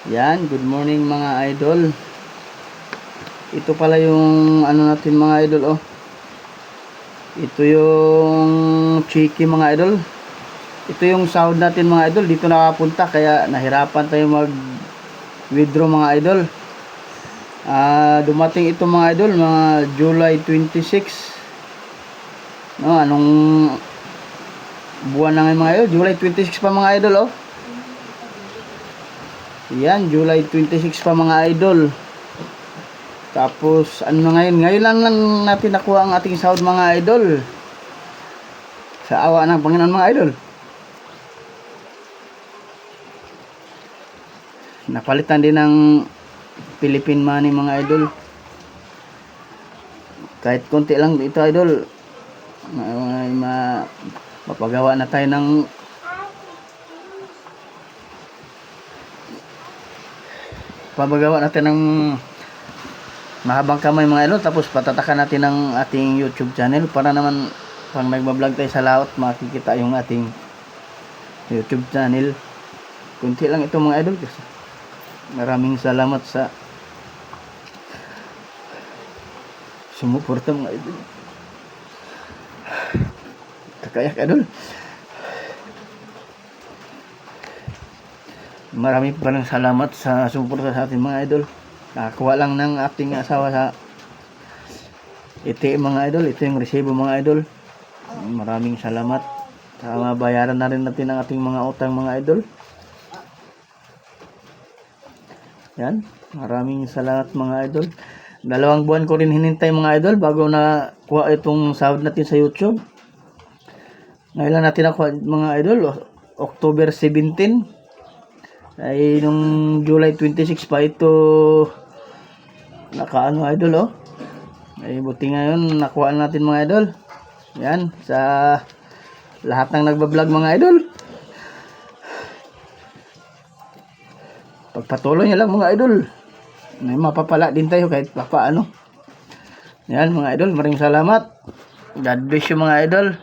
Yan, good morning mga idol. Ito pala yung ano natin mga idol, oh. Ito yung cheeky mga idol. Ito yung sahod natin mga idol. Dito nakapunta kaya nahirapan tayo mag-withdraw mga idol. Dumating ito mga idol, mga July 26. No, anong buwan na ngayon mga idol? July 26 pa mga idol, oh. Yan, July 26 pa mga idol. Tapos ano na ngayon? Ngayon lang natin nakuha ang ating sahod mga idol. Sa awa ng Panginoon mga idol. Napalitan din ng Philippine money mga idol. Kahit konti lang ito idol. Mapagawa na tayo ng pabagawa natin ng mahabang kamay mga idol, tapos patatakan natin ng ating YouTube channel para naman pang nagbablog tayo sa laot makikita yung ating YouTube channel. Kunti lang ito mga idol kasi maraming salamat sa sumuporta mga idol. Kakayak idol. Maraming palang salamat sa sumuporta sa ating mga idol. Nakakuha lang ng ating asawa sa ATM mga idol. Ito yung resibo mga idol. Maraming salamat. Mabayaran na rin natin ang ating mga utang mga idol. Yan. Maraming salamat mga idol. 2 buwan ko rin hinintay mga idol bago na kuha itong sahod natin sa YouTube. Ngayon lang natin nakuha mga idol. October 17. Ay nung July 26 pa ito nakaano idol, oh. Ay buti ngayon nakuha natin mga idol. Yan sa lahat ng nagba-vlog mga idol. Pagpatuloy niyo lang mga idol. May mapapala din tayo kahit papaano. Yan mga idol, maraming salamat. God bless you mga idol.